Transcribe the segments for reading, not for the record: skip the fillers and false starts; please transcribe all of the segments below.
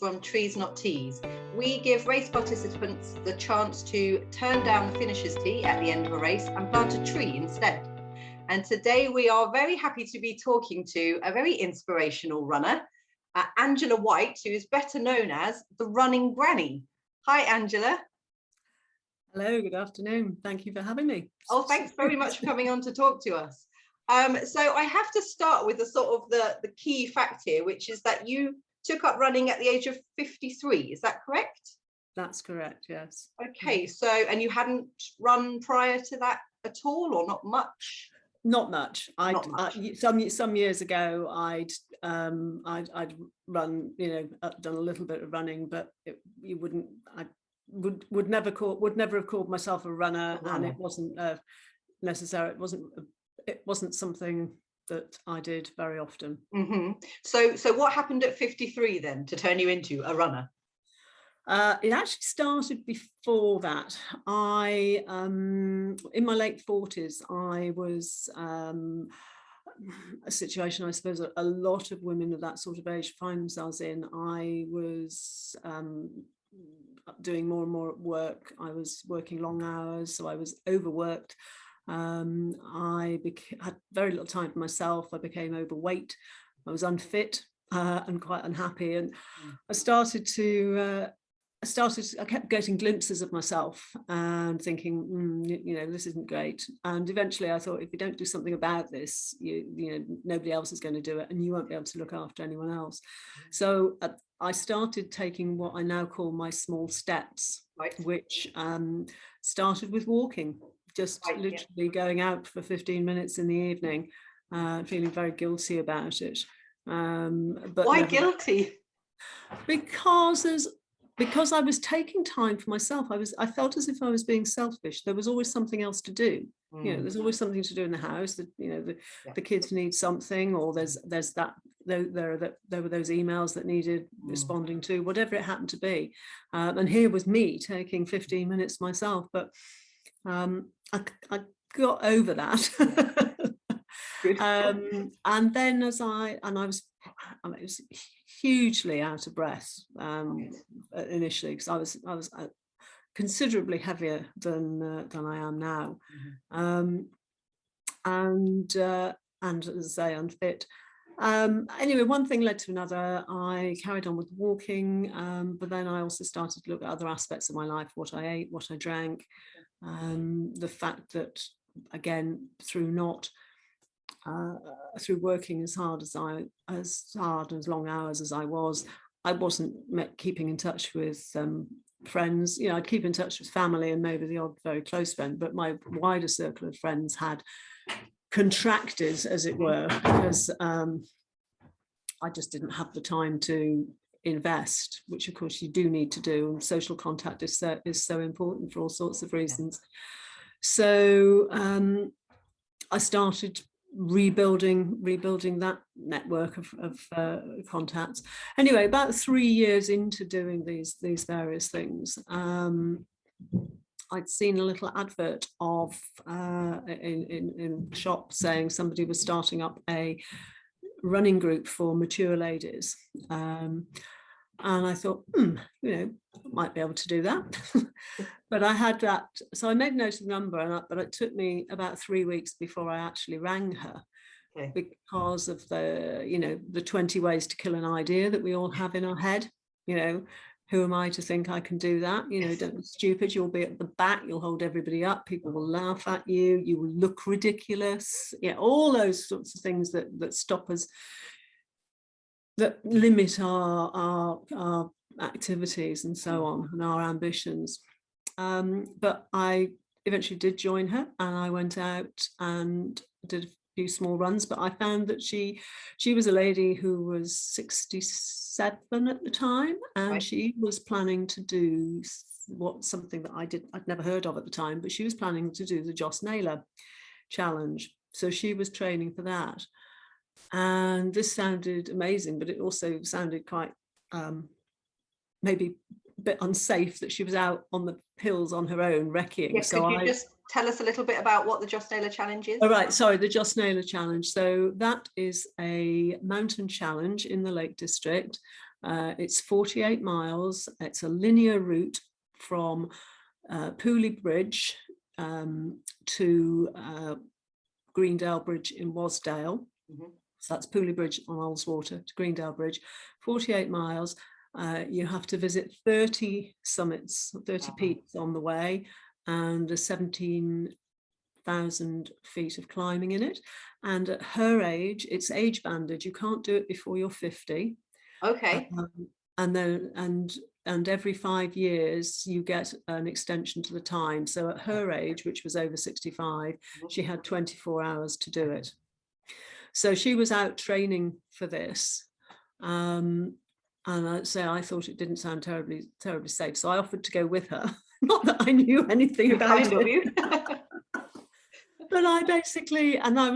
from Trees Not Teas. We give race participants the chance to turn down the finisher's tee at the end of a race and plant a tree instead. And today we are very happy to be talking to a very inspirational runner, Angela White, who is better known as the Running Granny. Hi, Angela. Hello, good afternoon. Thank you for having me. Oh, thanks very much for coming on to talk to us. So I have to start with the key fact here, which is that you took up running at the age of 53. Is that correct? That's correct, yes. Okay, so, and you hadn't run prior to that at all, or not much? Not much. Not much. Some years ago, I'd run, done a little bit of running, but I would never have called myself a runner, and it wasn't necessary. It wasn't something that I did very often. Mm-hmm. So what happened at 53 then to turn you into a runner? It actually started before that. In my late 40s, I was a situation I suppose a lot of women of that sort of age find themselves in. I was doing more and more work. I was working long hours, so I was overworked. I had very little time for myself. I became overweight. I was unfit and quite unhappy. And I kept getting glimpses of myself and thinking, this isn't great. And eventually I thought, if you don't do something about this, nobody else is going to do it, and you won't be able to look after anyone else. So I started taking what I now call my small steps, right, which started with walking, just literally going out for 15 minutes in the evening, feeling very guilty about it. But why guilty? Because I was taking time for myself. I felt as if I was being selfish. There was always something else to do. There's always something to do in the house. That the kids need something, or there were those emails that needed responding to, whatever it happened to be. And here was me taking 15 minutes myself. But I got over that. And then I was hugely out of breath initially, because I was considerably heavier than I am now, and as I say, unfit. Anyway, one thing led to another. I carried on with walking, but then I also started to look at other aspects of my life: what I ate, what I drank, the fact that, again, through working as long hours as I wasn't keeping in touch with friends. I'd keep in touch with family and maybe the odd very close friend, but my wider circle of friends had contracted, as it were, because I just didn't have the time to invest, which of course you do need to do, and social contact is so important for all sorts of reasons. So I started rebuilding that network of contacts. Anyway, about 3 years into doing these various things, I'd seen a little advert of in a shop saying somebody was starting up a running group for mature ladies, and I thought, might be able to do that. But I had that, so I made note of the number, but it took me about 3 weeks before I actually rang her, because of the 20 ways to kill an idea that we all have in our head. Who am I to think I can do that? Don't be stupid. You'll be at the back. You'll hold everybody up. People will laugh at you. You will look ridiculous. All those sorts of things that stop us, that limit our activities and so on, and our ambitions. But I eventually did join her, and I went out and did a few small runs. But I found that she was a lady who was 67 at the time, and she was planning to do something that I'd never heard of at the time, but she was planning to do the Joss Naylor challenge. So she was training for that. And this sounded amazing, but it also sounded quite maybe a bit unsafe, that she was out on the hills on her own recceing. Yes, could you just tell us a little bit about what the Joss Naylor challenge is? All right, sorry, the Joss Naylor challenge. So that is a mountain challenge in the Lake District. It's 48 miles. It's a linear route from Pooley Bridge to Greendale Bridge in Wasdale. So that's Pooley Bridge on Ullswater to Greendale Bridge, 48 miles. You have to visit 30 summits, 30 peaks on the way, and there's 17,000 feet of climbing in it. And at her age, it's age banded. You can't do it before you're 50. Okay. And every 5 years you get an extension to the time. So at her age, which was over 65, she had 24 hours to do it. So she was out training for this. And I'd say I thought it didn't sound terribly safe. So I offered to go with her. Not that I knew anything about it. But I basically, and I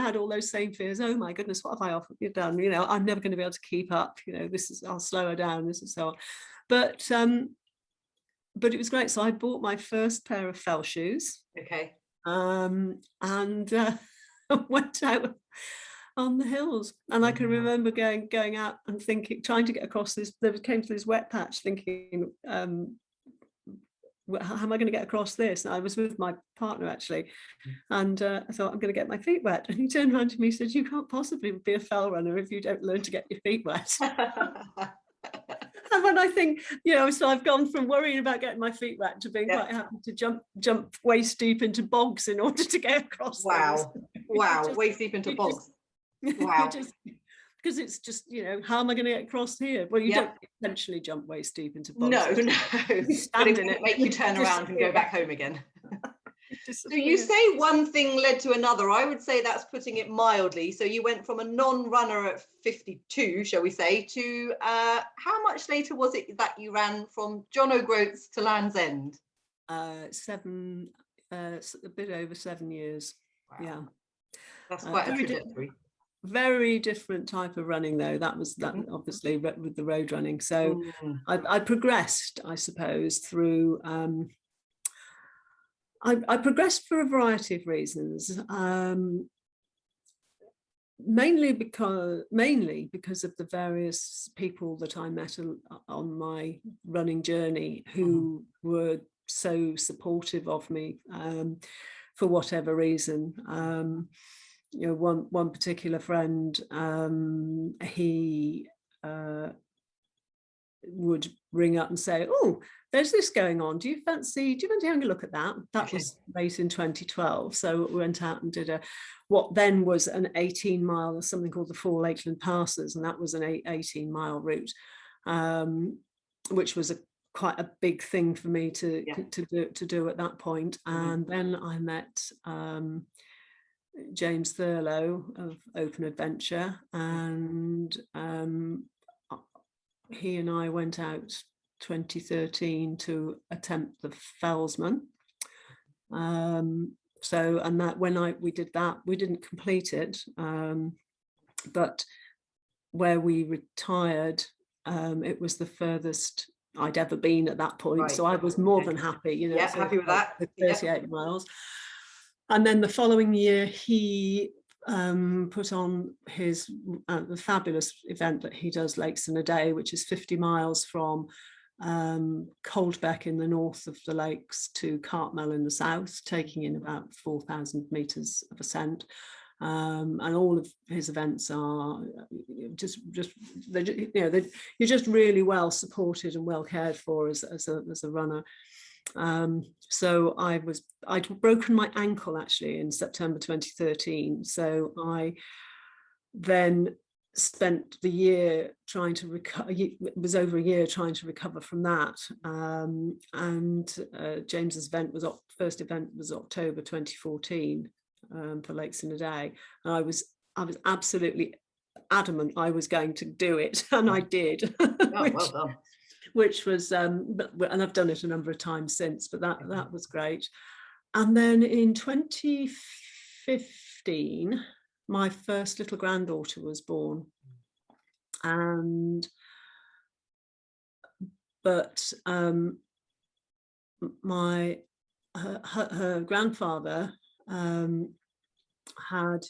had all those same fears. Oh my goodness, what have I done? You know, I'm never going to be able to keep up. You know, I'll slow her down. This is so on. But it was great. So I bought my first pair of fell shoes. Okay. And went out on the hills. And I can remember going out and thinking, trying to get across this. Came to this wet patch, thinking, how am I going to get across this? And I was with my partner actually, and I thought, I'm going to get my feet wet. And he turned around to me and said, you can't possibly be a fell runner if you don't learn to get your feet wet. And when I think, you know, so I've gone from worrying about getting my feet wet to being quite happy to jump waist deep into bogs in order to get across. Wow. Waist deep into bogs. Wow. Because it's just, you know, how am I going to get across here? Well, you don't essentially jump waist deep into bogs. No. You stand in it, make you turn around and go back home again. So you say one thing led to another. I would say that's putting it mildly. So you went from a non-runner at 52, shall we say, to how much later was it that you ran from John O'Groats to Land's End? A bit over 7 years. Wow. Yeah. That's quite a trajectory. Very different type of running though. That obviously with the road running. So I progressed, I suppose, through I progressed for a variety of reasons. Mainly because of the various people that I met on my running journey who were so supportive of me for whatever reason. You know, one particular friend, he would ring up and say, "Oh, there's this going on. Do you fancy having a look at that?" That was late in 2012. So we went out and did what then was an 18-mile, something called the Four Lakeland Passes, and that was an 18-mile route, which was quite a big thing for me to do at that point. And then I met James Thurlow of Open Adventure, and he and I went out 2013 to attempt the Fellsman. So, and that when we did that, we didn't complete it, but where we retired, it was the furthest I'd ever been at that point. Right. So I was more than happy, you know. Yeah, so happy with that. 38 miles. And then the following year, he put on the fabulous event that he does, Lakes in a Day, which is 50 miles from Coldbeck in the north of the lakes to Cartmel in the south, taking in about 4,000 meters of ascent. And all of his events are you're just really well supported and well cared for as a runner. So I'd broken my ankle actually in September 2013. So I then spent the year trying to recover. It was over a year trying to recover from that. And James's first event was October 2014 for Lakes in a Day. And I was absolutely adamant I was going to do it, and I did. Oh, well done. Which was, and I've done it a number of times since, but that was great. And then in 2015, my first little granddaughter was born. But her grandfather had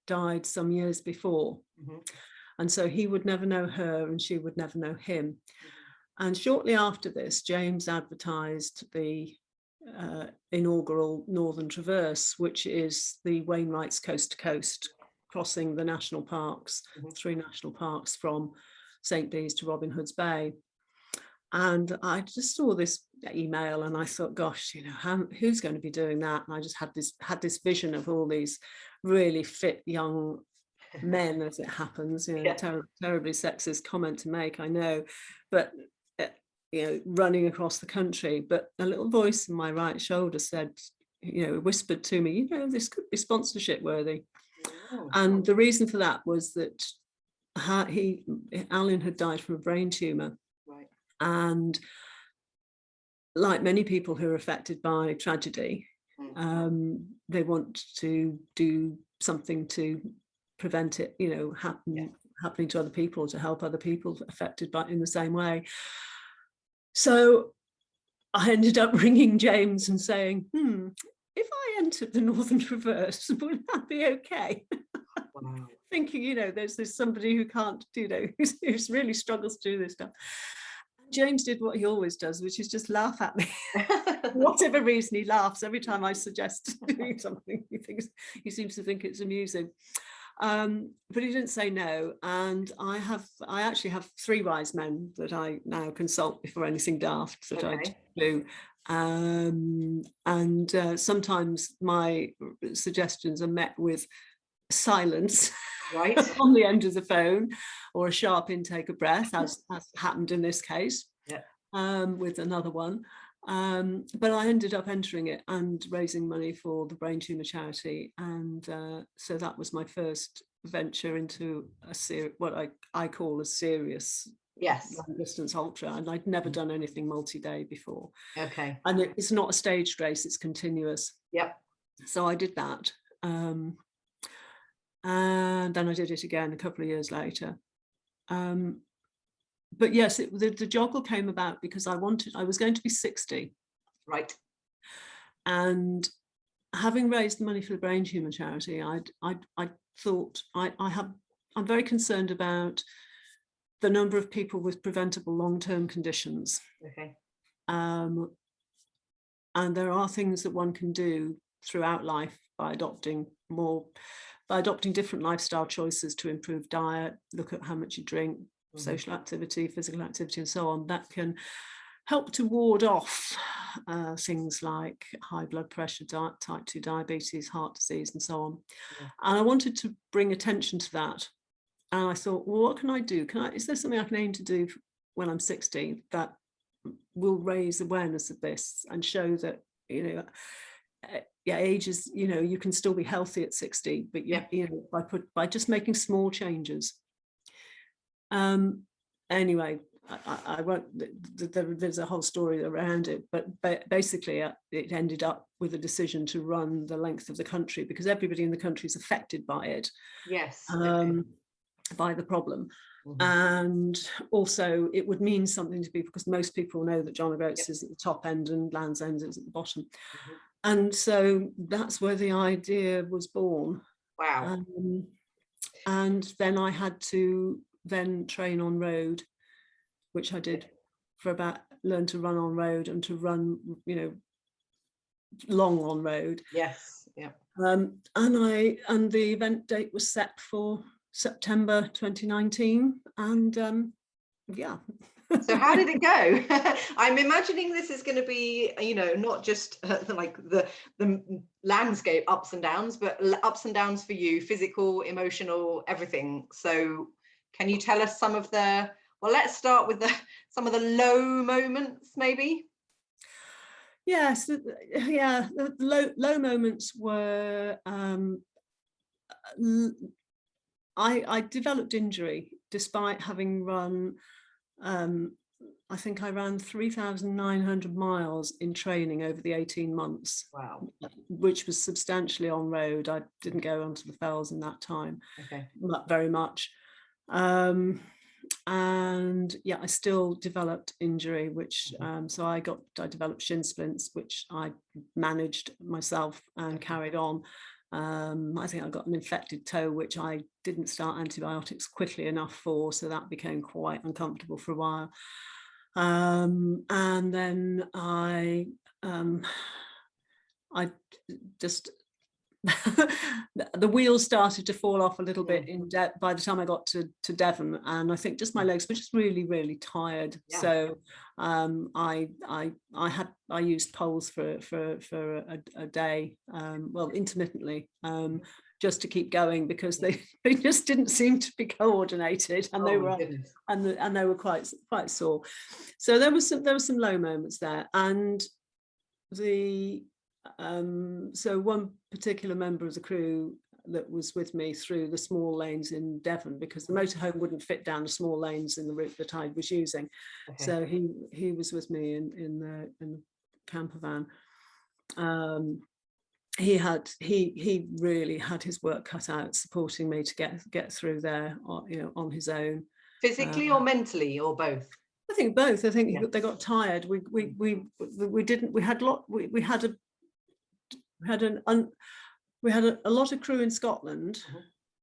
died some years before. And so he would never know her and she would never know him. And shortly after this, James advertised the inaugural Northern Traverse, which is the Wainwright's coast to coast, crossing the national parks, 3 national parks from St. Bees to Robin Hood's Bay. And I just saw this email and I thought, gosh, who's going to be doing that? And I just had this vision of all these really fit young men, as it happens, terribly sexist comment to make, I know, but running across the country. But a little voice in my right shoulder said, whispered to me, this could be sponsorship worthy. Oh. And the reason for that was that Alan had died from a brain tumor. Right. And like many people who are affected by tragedy, they want to do something to prevent it, happening to other people, to help other people affected by in the same way. So I ended up ringing James and saying, if I entered the Northern Traverse, would that be okay? Wow. Thinking, there's somebody who can't, who really struggles to do this stuff. James did what he always does, which is just laugh at me. For whatever reason, he laughs every time I suggest doing something. He seems to think it's amusing. But he didn't say no. And I actually have 3 wise men that I now consult before anything daft that I do. And sometimes my suggestions are met with silence, right, on the end of the phone, or a sharp intake of breath, as happened in this case, with another one. But I ended up entering it and raising money for the brain tumor charity, and so that was my first venture into what I call a serious long distance ultra, and I'd never done anything multi-day before. Okay. And it's not a staged race, it's continuous. Yep. So I did that. And then I did it again a couple of years later. But yes, the joggle came about because I was going to be 60. Right. And having raised the money for the brain tumor charity, I thought I'm very concerned about the number of people with preventable long-term conditions. Okay. And there are things that one can do throughout life by adopting different lifestyle choices to improve diet, look at how much you drink, social activity, physical activity, and so on, that can help to ward off things like high blood pressure, type 2 diabetes, heart disease, and so on. Yeah. And I wanted to bring attention to that. And I thought, well, what can I do? Is there something I can aim to do when I'm 60 that will raise awareness of this and show that, age is, you can still be healthy at 60, but by just making small changes. Anyway, I won't, there's a whole story around it, but basically it ended up with a decision to run the length of the country because everybody in the country is affected by it. Yes. By the problem. And also it would mean something to people because most people know that John O'Groats is at the top end and Land's End is at the bottom. And so that's where the idea was born. Wow. And then I had to train on road, which I did learn to run on road and to run, long on road. Yes. Yeah. And the event date was set for September 2019, and yeah. So how did it go? I'm imagining this is going to be, not just like the landscape ups and downs, but ups and downs for you, physical, emotional, everything. So can you tell us some of let's start with some of the low moments, maybe? Yes, the low moments were, I developed injury despite having run, I think I ran 3,900 miles in training over the 18 months. Wow. Which was substantially on road. I didn't go onto the fells in that time. Okay. Not very much. And yeah, I still developed injury, which so I developed Shin Splints, which I managed myself and carried on. I think I got an infected toe, which I didn't start antibiotics quickly enough for, so that became quite uncomfortable for a while. And then I just the wheels started to fall off a little bit by the time I got to Devon, and I think just my legs were just really, really tired. Yeah. So I used poles for a day, well, intermittently, just to keep going, because they just didn't seem to be coordinated, and they were quite sore. So there was some low moments there, and so one particular member of the crew that was with me through the small lanes in Devon, because the motorhome wouldn't fit down the small lanes in the route that I was using. Okay. So he was with me in the camper van. He really had his work cut out supporting me to get through there, on his own. Physically or mentally, or both? I think both. I think they got tired. We had a lot of crew in Scotland,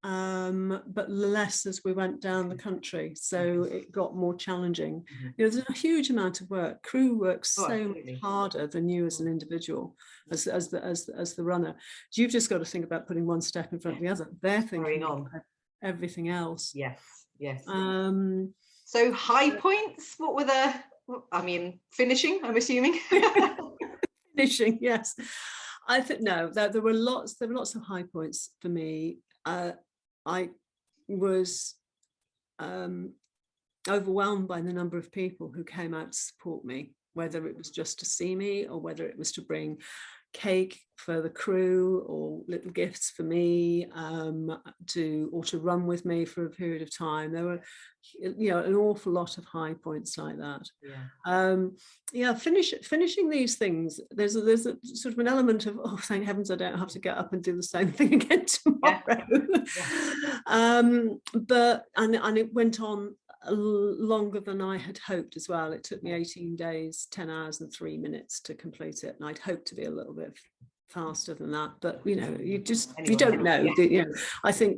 but less as we went down the country, so it got more challenging. There's a huge amount of work. Crew works so much harder than you as an individual, as the runner. So you've just got to think about putting one step in front of the other. They're thinking on everything else. Yes. So high points, what were finishing, I'm assuming? Finishing, yes. I think there were lots of high points for me. I was overwhelmed by the number of people who came out to support me, whether it was just to see me or whether it was to bring cake for the crew or little gifts for me, to run with me for a period of time. There were an awful lot of high points like that. Finishing these things, there's a sort of an element of, oh, thank heavens I don't have to get up and do the same thing again tomorrow. But it went on longer than I had hoped as well. It took me 18 days, 10 hours and 3 minutes to complete it, and I'd hoped to be a little bit faster than that, but you don't know. I think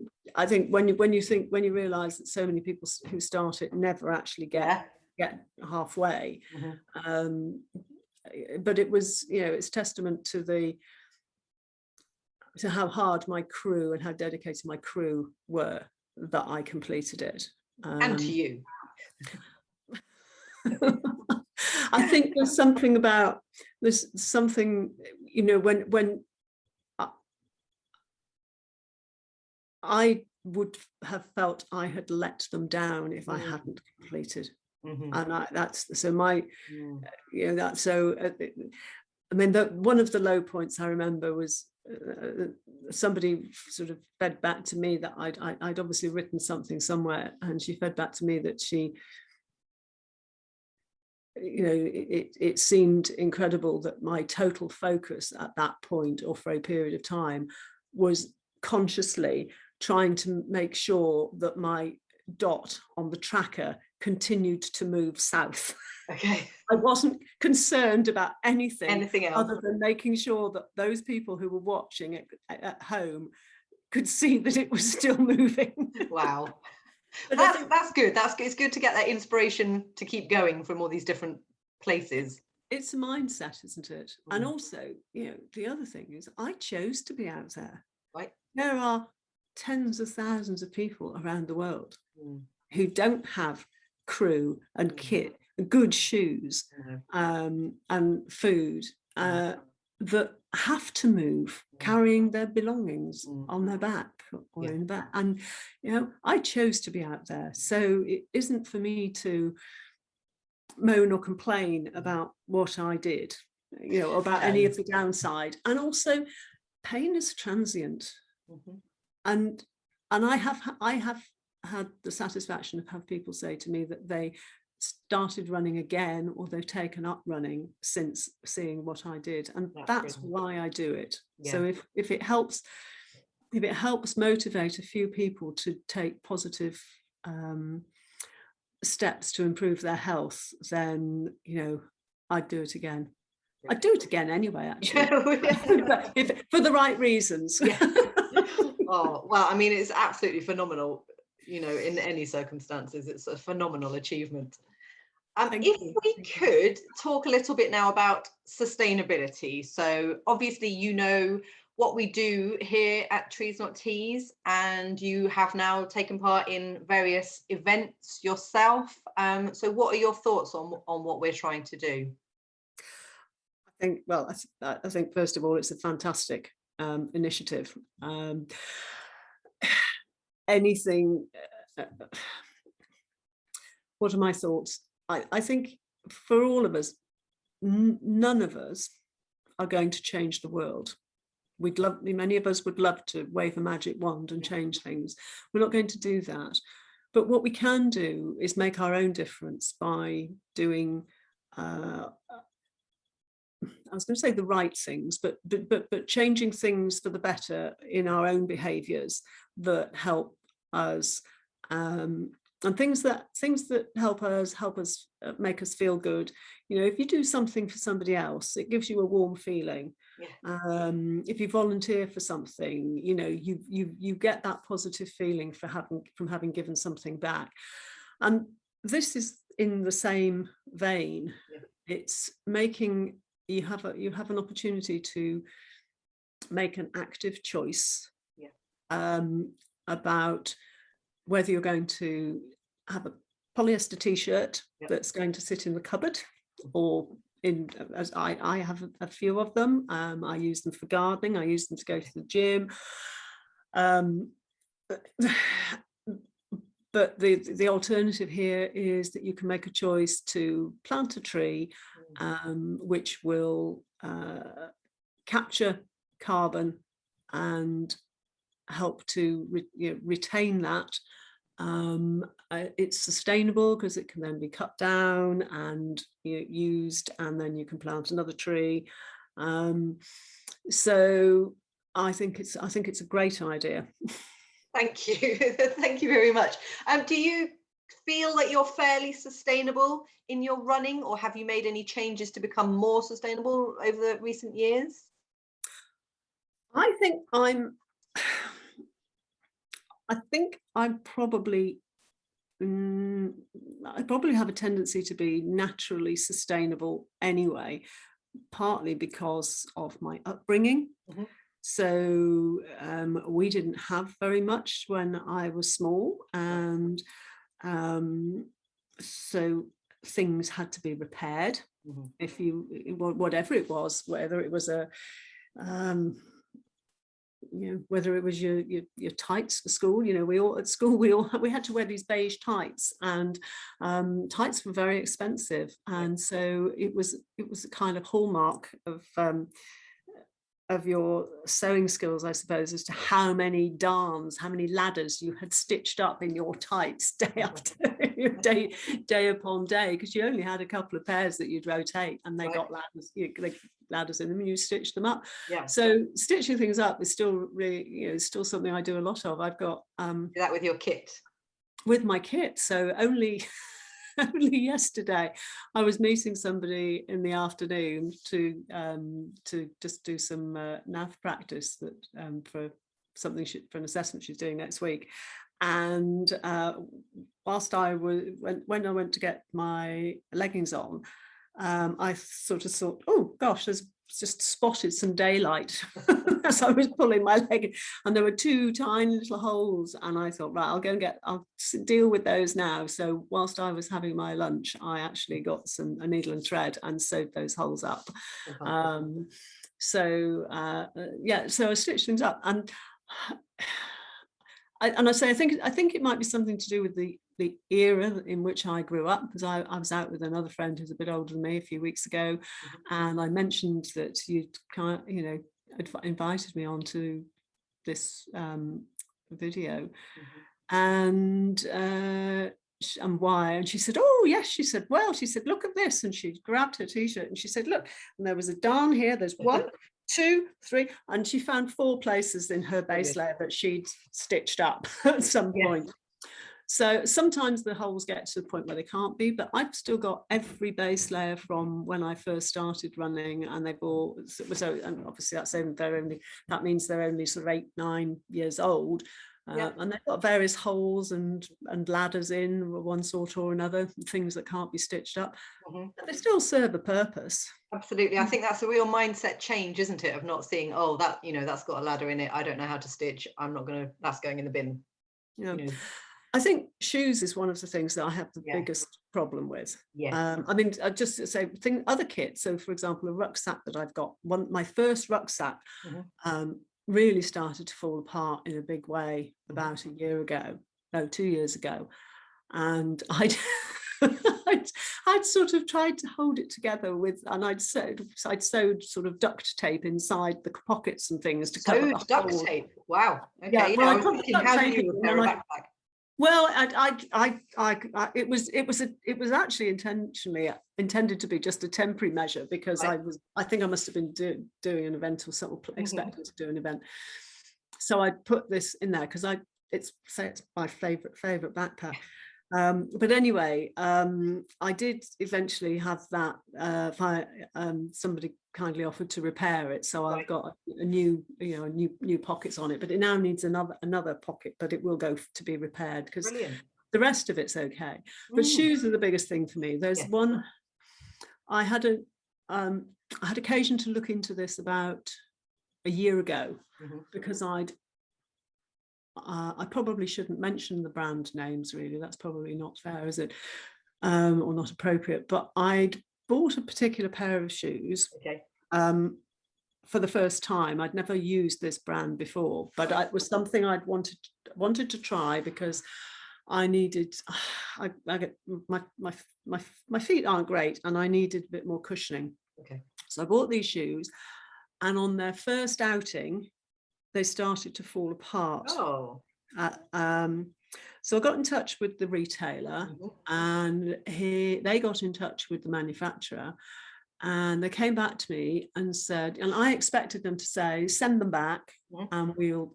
when you realize that so many people who start it never actually get halfway, but it was, it's testament to how hard my crew and how dedicated my crew were that I completed it. And to you. I think there's something when I would have felt I had let them down if I hadn't completed. And one of the low points I remember was somebody sort of fed back to me that I'd obviously written something somewhere, and she fed back to me that she, it seemed incredible that my total focus at that point, or for a period of time, was consciously trying to make sure that my dot on the tracker continued to move south. Okay. I wasn't concerned about anything else other than making sure that those people who were watching it at home could see that it was still moving. Wow. That's good. It's good to get that inspiration to keep going from all these different places. It's a mindset, isn't it? And also, the other thing is I chose to be out there. Right. There are tens of thousands of people around the world who don't have crew and kit, good shoes, and food, that have to move carrying their belongings on their back or in the back. And I chose to be out there, so it isn't for me to moan or complain about what I did, about any of the downside. And also, pain is transient. And I have had the satisfaction of have people say to me that they started running again, or they've taken up running since seeing what I did, and that's why I do it. So if it helps motivate a few people to take positive steps to improve their health, then I'd do it again. I'd do it again anyway, actually. Yeah. For the right reasons. Yeah. Oh, well, I mean, it's absolutely phenomenal, in any circumstances. It's a phenomenal achievement. If we could talk a little bit now about sustainability. So obviously, what we do here at Trees Not Teas, and you have now taken part in various events yourself. So what are your thoughts on what we're trying to do? I think first of all, it's a fantastic initiative. Anything. What are my thoughts? I think for all of us, none of us are going to change the world. Many of us would love to wave a magic wand and change things. We're not going to do that. But what we can do is make our own difference by doing, I was going to say the right things, but changing things for the better in our own behaviours that help us, and things that help us make us feel good. If you do something for somebody else, it gives you a warm feeling. Yeah. If you volunteer for something, you get that positive feeling from having given something back. And this is in the same vein. Yeah. It's making you have an opportunity to make an active choice. Yeah. About whether you're going to have a polyester t-shirt. Yep. That's going to sit in the cupboard, or as I have a few of them. I use them for gardening. I use them to go to the gym. But the alternative here is that you can make a choice to plant a tree, which will capture carbon and help to retain that. It's sustainable because it can then be cut down and used, and then you can plant another tree. So I think it's a great idea. Thank you. Thank you very much. Do you feel that you're fairly sustainable in your running, or have you made any changes to become more sustainable over the recent years? I think I probably have a tendency to be naturally sustainable anyway, partly because of my upbringing. Mm-hmm. So we didn't have very much when I was small, and so things had to be repaired. Mm-hmm. Whatever it was, whether it was whether it was your tights for school. We had to wear these beige tights, and tights were very expensive, and so it was a kind of hallmark of your sewing skills, I suppose, as to how many ladders you had stitched up in your tights day after day upon day, because you only had a couple of pairs that you'd rotate, and they got ladders in them, and you stitch them up. Yeah. So stitching things up is still really, still something I do a lot of. I've got that with your kit. With my kit. So only yesterday I was meeting somebody in the afternoon to just do some nav practice that for something for an assessment she's doing next week. And whilst when I went to get my leggings on, I sort of thought, oh gosh, there's just spotted some daylight as I was pulling my leg, and there were two tiny little holes, and I thought, right, I'll deal with those now. So whilst I was having my lunch, I actually got a needle and thread and sewed those holes up. So I stitched things up, and I think it might be something to do with the era in which I grew up, because I was out with another friend who's a bit older than me a few weeks ago, and I mentioned that you'd invited me onto this video, and why, and she said, oh yes, she said, look at this, and she grabbed her t-shirt and she said, look, and there was a darn here, there's 1, 2, 3, and she found 4 places in her base layer that she'd stitched up at some point. So sometimes the holes get to the point where they can't be, but I've still got every base layer from when I first started running, and they've all, so, and obviously that means they're only sort of 8-9 years old. And they've got various holes and ladders in one sort or another, things that can't be stitched up, but they still serve a purpose. Absolutely. I think that's a real mindset change, isn't it, of not seeing, oh, that, that's got a ladder in it, I don't know how to stitch, that's going in the bin. I think shoes is one of the things that I have the biggest problem with. I mean, I just say other kits. So, for example, a rucksack that I've got, my first rucksack really started to fall apart in a big way about 2 years ago. And I'd sort of tried to hold it together and I'd sewed sort of duct tape inside the pockets and things to cover the duct hole. tape. Wow. Okay. Yeah, well, I was thinking, how do you repair a backpack? Well, it was actually intended to be just a temporary measure, because I think I must have been doing an event or something, expecting to do an event. So I put this in there because it's my favorite backpack. But anyway, I did eventually have that. Somebody kindly offered to repair it, so I've got a new pockets on it. But it now needs another pocket, but it will go to be repaired, because the rest of it's okay. But shoes are the biggest thing for me. There's one. I had occasion to look into this about a year ago, because I probably shouldn't mention the brand names, really. That's probably not fair, is it? Or not appropriate. But I'd bought a particular pair of shoes for the first time. I'd never used this brand before, but it was something I'd wanted to try, because I needed. I get my feet aren't great, and I needed a bit more cushioning. So I bought these shoes, and on their first outing, they started to fall apart. So I got in touch with the retailer, and they got in touch with the manufacturer, and they came back to me and said, and I expected them to say, send them back, and we'll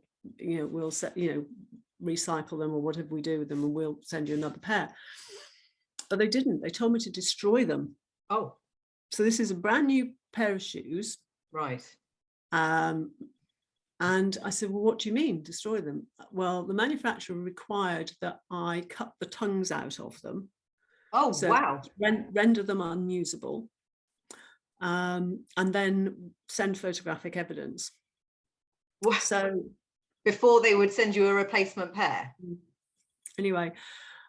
recycle them, or whatever we do with them, and we'll send you another pair. But they didn't. They told me to destroy them. So this is a brand new pair of shoes. And I said, well, what do you mean, destroy them? Well, the manufacturer required that I cut the tongues out of them. Render them unusable, and then send photographic evidence. So before they would send you a replacement pair. Anyway,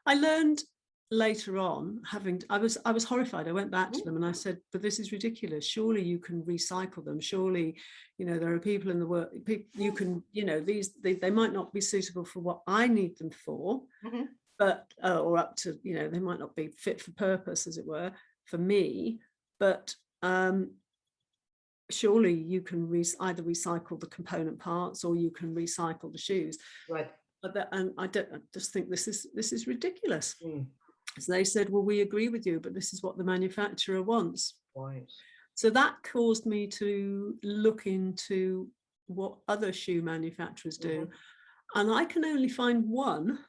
I learned later on, I was horrified. I went back to them and I said, but this is ridiculous. Surely you can recycle them. Surely, there are people in the world, you can, they might not be suitable for what I need them for, but or up to, they might not be fit for purpose, as it were, for me, but surely you can either recycle the component parts, or you can recycle the shoes. But I just think this is ridiculous. So they said, well, we agree with you, but this is what the manufacturer wants. So that caused me to look into what other shoe manufacturers do. And I can only find one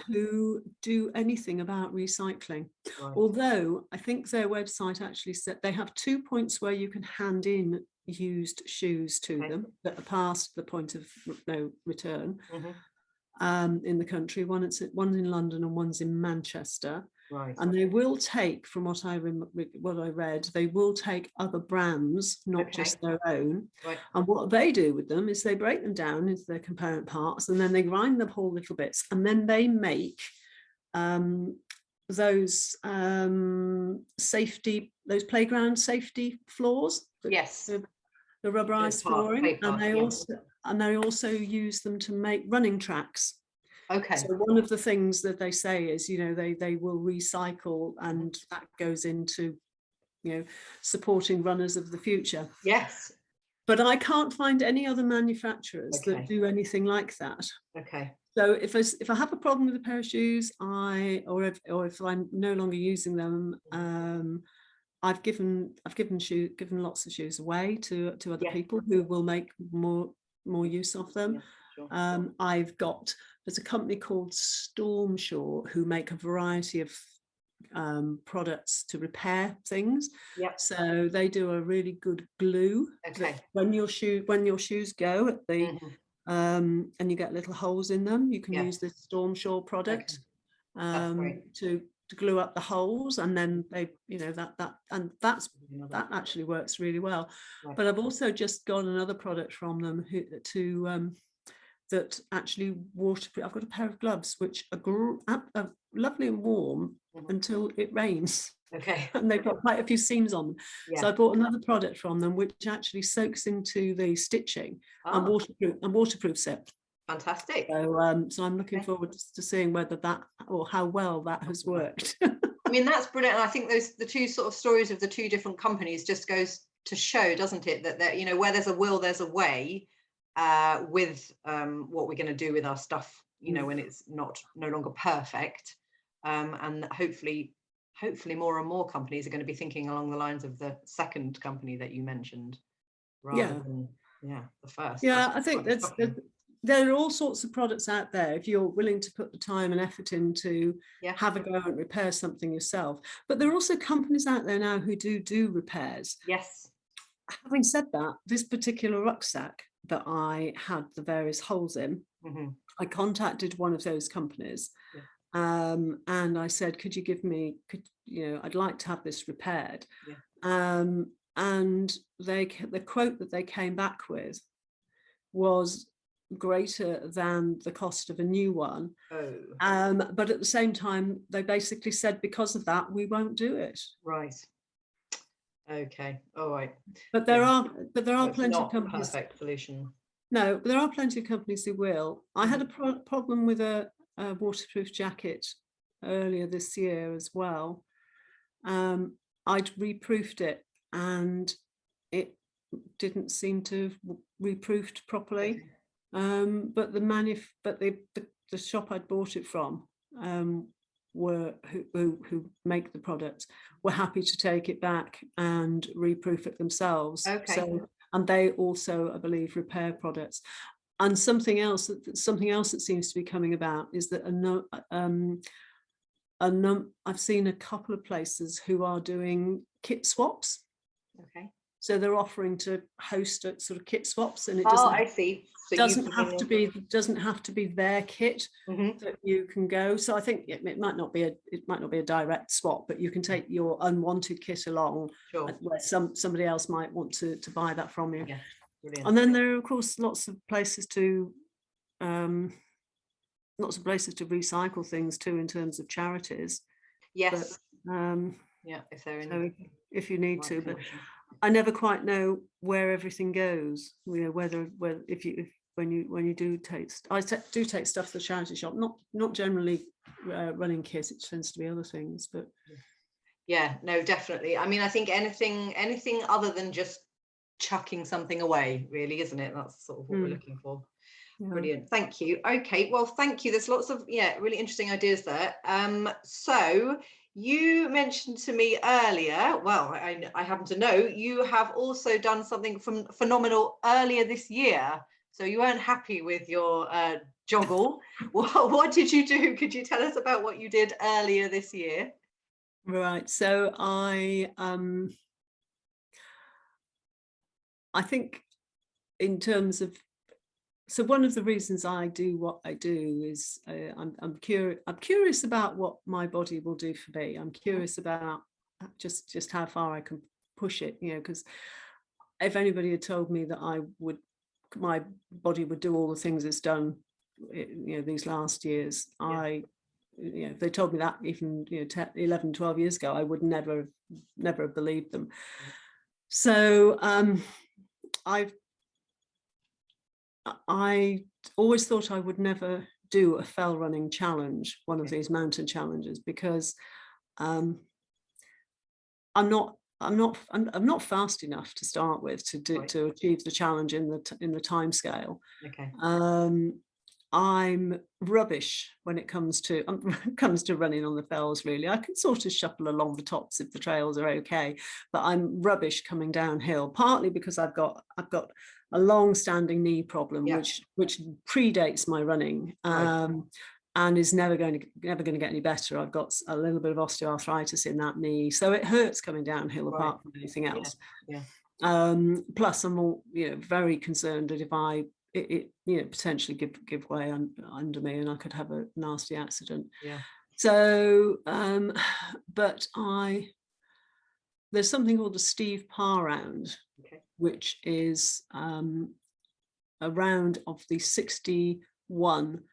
who do anything about recycling. Although I think their website actually said they have 2 points where you can hand in used shoes to them that are past the point of no return. In the country, one's in London and one's in Manchester, and they will take, from what I read, they will take other brands, not just their own. And what they do with them is they break them down into their component parts, and then they grind them whole little bits, and then they make those playground safety floors. The rubberized flooring, and they also use them to make running tracks. So one of the things that they say is, they will recycle, and that goes into, supporting runners of the future. But I can't find any other manufacturers that do anything like that. So if I have a problem with a pair of shoes, or if I'm no longer using them, I've given lots of shoes away to other people who will make more use of them. Sure. There's a company called Stormshore who make a variety of products to repair things. Yep. So they do a really good glue. Okay. When your shoes go at the and you get little holes in them, you can use this Stormshore product to glue up the holes, and then they, that actually works really well. Right. But I've also just got another product from them that actually waterproof. I've got a pair of gloves which are lovely and warm until it rains. Okay. And they've got quite a few seams on them. Yeah. So I bought another product from them which actually soaks into the stitching and waterproofs it. Fantastic. So I'm looking forward to seeing whether that, or how well that has worked. I mean, that's brilliant. And I think the two sort of stories of the two different companies just goes to show, doesn't it, that where there's a will, there's a way. With what we're going to do with our stuff, when it's no longer perfect, and hopefully more and more companies are going to be thinking along the lines of the second company that you mentioned, rather than the first. Yeah, I think there are all sorts of products out there if you're willing to put the time and effort in to have a go and repair something yourself. But there are also companies out there now who do repairs. Yes. Having said that, this particular rucksack that I had the various holes in, I contacted one of those companies, and I said, could you give me, I'd like to have this repaired. And the quote that they came back with was greater than the cost of a new one. But at the same time, they basically said, because of that, we won't do it. Right. Okay. All right. But there are plenty of companies. Perfect solution. No, but there are plenty of companies who will. I had a problem with a waterproof jacket earlier this year as well. I'd reproofed it and it didn't seem to have reproofed properly. But the shop I'd bought it from who make the products were happy to take it back and reproof it themselves. And they also, I believe, repair products. And something else that seems to be coming about is that I've seen a couple of places who are doing kit swaps. Okay. So they're offering to host a sort of kit swaps, and it I see. So doesn't have to be their kit that you can go. So I think it might not be a direct swap, but you can take your unwanted kit along, where somebody else might want to buy that from you. Yeah, brilliant. And then there are of course lots of places to recycle things too, in terms of charities. Yes. But, if they're in. So if you need to, but I never quite know where everything goes. Whether when you do take, I do take stuff to the charity shop. Not generally running kit. It tends to be other things, but. Yeah, no, definitely. I mean, I think anything other than just chucking something away, really, isn't it? That's sort of what we're looking for. Yeah. Brilliant. Thank you. Okay, well, thank you. There's lots of really interesting ideas there. So you mentioned to me earlier, well, I happen to know you have also done something phenomenal earlier this year. So you weren't happy with your joggle. What did you do? Could you tell us about what you did earlier this year? Right. So I think in terms of, so one of the reasons I do what I do is I'm curious about what my body will do for me. I'm curious about just how far I can push it, because if anybody had told me that my body would do all the things it's done, these last years, if they told me that even 11, 12 years ago, I would never have believed them. So I always thought I would never do a fell running challenge, one of these mountain challenges, because I'm not fast enough to start with to achieve the challenge in the time scale. Okay. I'm rubbish when it comes to comes to running on the fells. Really, I can sort of shuffle along the tops if the trails are okay, but I'm rubbish coming downhill. Partly because I've got a long-standing knee problem, Yeah. which predates my running, Right. and is never going to get any better. I've got a little bit of osteoarthritis in that knee, so it hurts coming downhill. Right. Apart from anything else, Yeah. plus I'm all, very concerned that if it potentially give way under me and I could have a nasty accident. Yeah. So, but there's something called the Steve Parr round, Okay. which is a round of the 61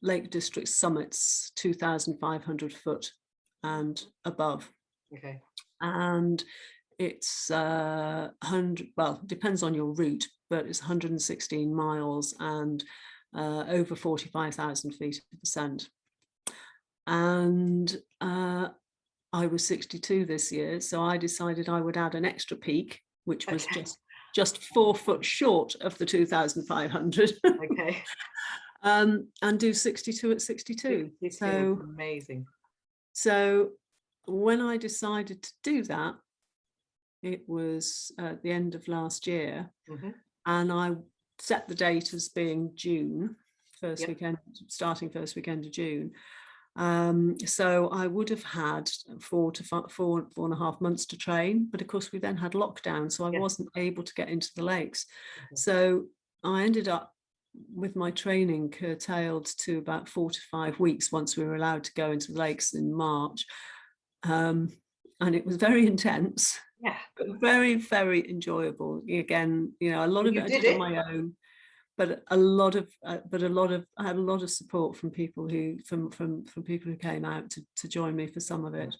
Lake District summits, 2,500 foot and above. Okay. And it's 100, well, depends on your route, but it's 116 miles and over 45,000 feet of ascent. And I was 62 this year, so I decided I would add an extra peak, which was just 4 foot short of the 2,500. Okay. And do 62 at 62. So amazing. So when I decided to do that, it was at the end of last year, and I set the date as being June, starting first weekend of June. So I would have had 4.5 months to train, but of course we then had lockdown, so I wasn't able to get into the lakes. So I ended up with my training curtailed to about 4 to 5 weeks once we were allowed to go into the lakes in March. And it was very intense, but very, very enjoyable. Again, a lot of it I did on my own, but I had a lot of support from people who came out to join me for some of it.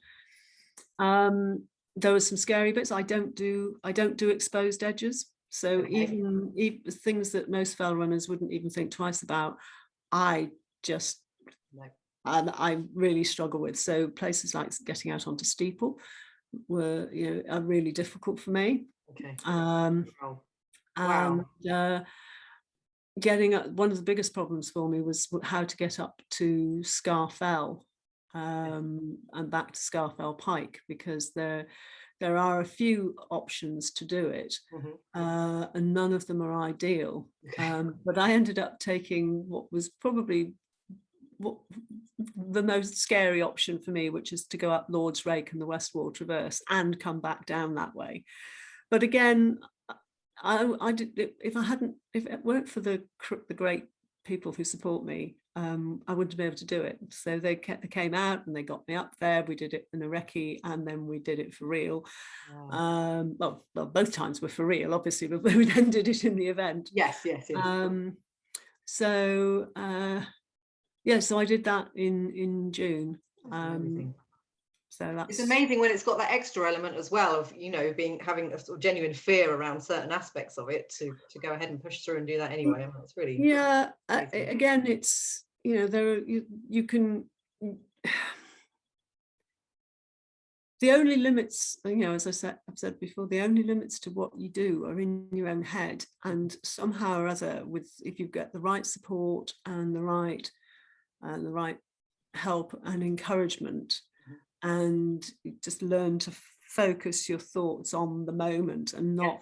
There were some scary bits. I don't do exposed edges. So even things that most fell runners wouldn't even think twice about, I really struggle with. So places like getting out onto steeple are really difficult for me. And getting up, one of the biggest problems for me was how to get up to Scar Fell and back to Scar Fell Pike, because there are a few options to do it, and none of them are ideal. But I ended up taking what was probably the most scary option for me, which is to go up Lord's Rake and the Westwall Traverse and come back down that way. But again, I did, if it weren't for the great people who support me, I wouldn't be able to do it. So they came out and they got me up there. We did it in a recce, and then we did it for real. Well, both times were for real, obviously, but we then did it in the event. Yes. So I did that in June. So it's amazing when it's got that extra element as well of having a sort of genuine fear around certain aspects of it to go ahead and push through and do that anyway. It's really again, it's you can the only limits, as I've said before, the only limits to what you do are in your own head, and somehow or other, if you get the right support and the right help and encouragement, and just learn to focus your thoughts on the moment and not,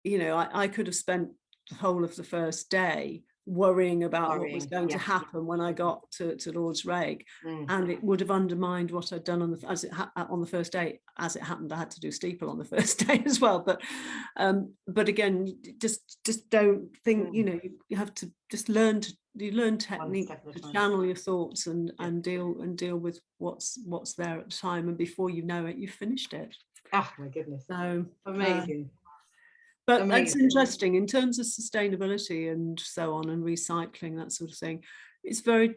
I could have spent the whole of the first day worrying about what was going to happen when I got to Lord's Rake, and it would have undermined what I'd done on the first day. As it happened, I had to do steeple on the first day as well. But again, just don't think. You have to just learn technique to channel your thoughts and deal with what's there at the time, and before you know it, you've finished it. Oh my goodness! So amazing. But that's interesting in terms of sustainability and so on, and recycling, that sort of thing. It's very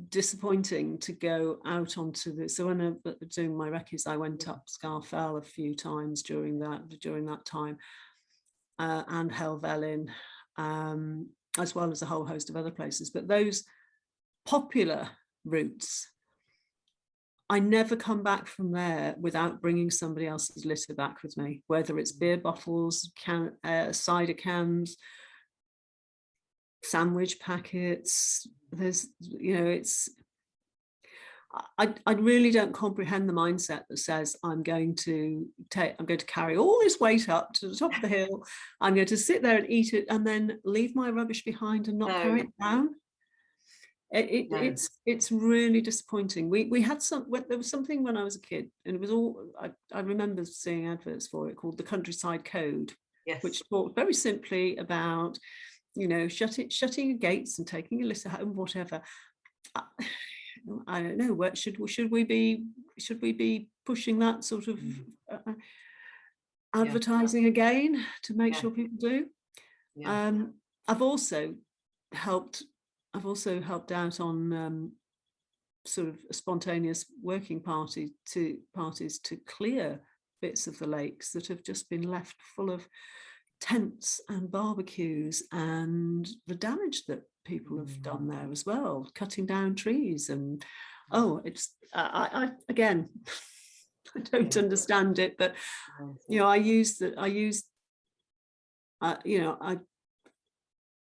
disappointing to go out onto this. So when I was doing my recce's, I went up Scar Fell a few times during that time, and Helvellyn, as well as a whole host of other places. But those popular routes, I never come back from there without bringing somebody else's litter back with me, whether it's beer bottles, cider cans, sandwich packets. There's, it's, I really don't comprehend the mindset that says I'm going to carry all this weight up to the top of the hill. I'm going to sit there and eat it and then leave my rubbish behind and not carry it down. It's really disappointing. We had there was something when I was a kid, and it was all I remember seeing adverts for it called the Countryside Code, which talked very simply about, shutting your gates and taking your litter home, whatever. I don't know. What should we be pushing that sort of advertising again to make sure people do? I've also helped out on sort of a spontaneous working parties to clear bits of the lakes that have just been left full of tents and barbecues, and the damage that people have done there as well, cutting down trees. And it's I again I don't understand it, but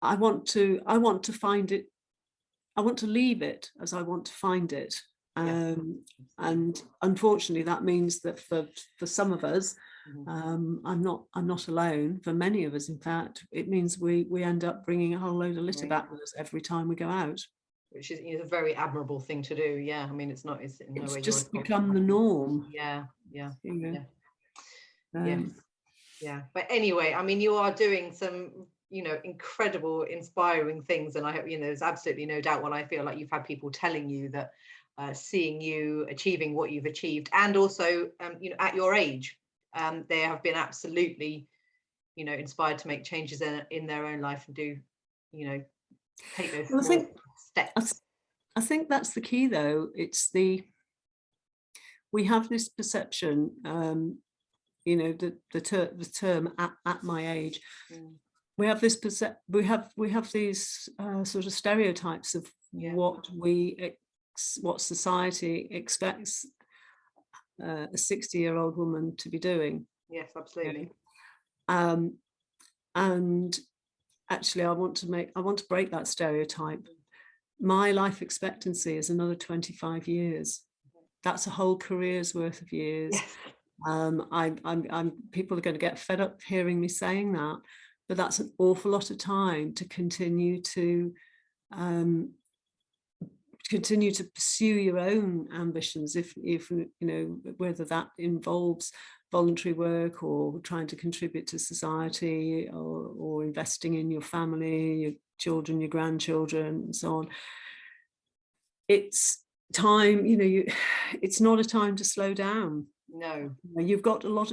I want to find it. I want to leave it as I want to find it. And unfortunately, that means that for some of us, I'm not alone. For many of us, in fact, it means we end up bringing a whole load of litter back with us every time we go out, which is a very admirable thing to do. I mean, it's just become the norm. But anyway, I mean, you are doing some incredible, inspiring things, and I hope there's absolutely no doubt when I feel like you've had people telling you that seeing you achieving what you've achieved, and also at your age, they have been absolutely inspired to make changes in their own life and do take those steps. I think that's the key, though. We have this perception, the term at my age. We have this we have these sort of stereotypes of what society expects a 60-year-old woman to be doing. Yes, absolutely. And actually, I want to break that stereotype. My life expectancy is another 25 years. That's a whole career's worth of years. People are going to get fed up hearing me saying that, but that's an awful lot of time to continue to pursue your own ambitions, if whether that involves voluntary work or trying to contribute to society, or investing in your family, your children, your grandchildren, and so on. It's time, it's not a time to slow down. No, you've got a lot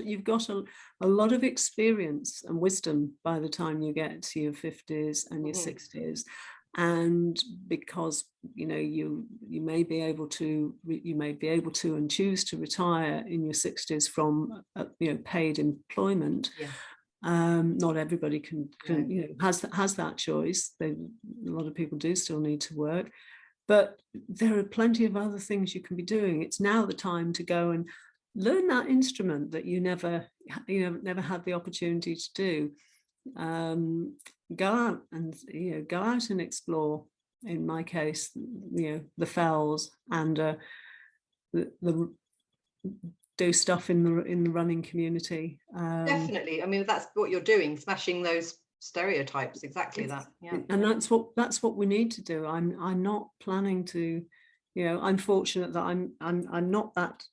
of experience and wisdom by the time you get to your 50s and your 60s. And because you may be able to and choose to retire in your 60s from paid employment. Not everybody can has that choice. A lot of people do still need to work, but there are plenty of other things you can be doing. It's now the time to go and learn that instrument that you never had the opportunity to do. Go out and explore. In my case, the fells, and do stuff in the running community. Definitely. I mean, that's what you're doing, smashing those stereotypes. Exactly that. Yeah. And that's what we need to do. I'm not planning to. I'm fortunate that I'm not that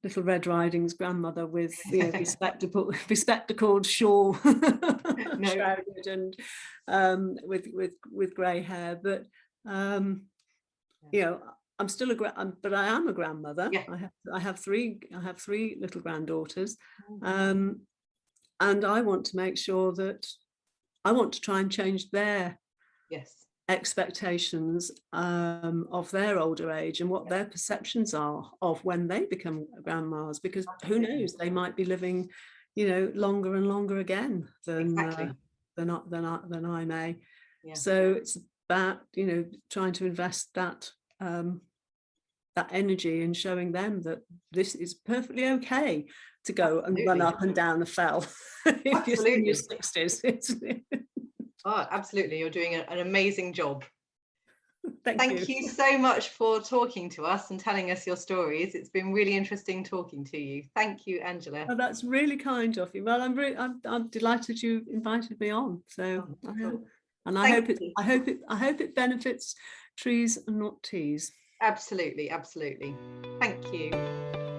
Little Red Riding's grandmother with bespectacled shawl shrouded and with grey hair, but I'm still but I am a grandmother. I have three little granddaughters, and I want to make sure that I want to try and change their expectations of their older age and what their perceptions are of when they become grandmas, because who knows, they might be living longer and longer again than I may. So it's about trying to invest that energy in showing them that this is perfectly okay to go and run up and down the fell if you're in your 60s. Oh, absolutely. You're doing an amazing job. Thank you. You so much for talking to us and telling us your stories. It's been really interesting talking to you. Thank you, Angela. Oh, that's really kind of you. Well, I'm delighted you invited me on. So and I hope it benefits trees and not teas. Absolutely. Thank you.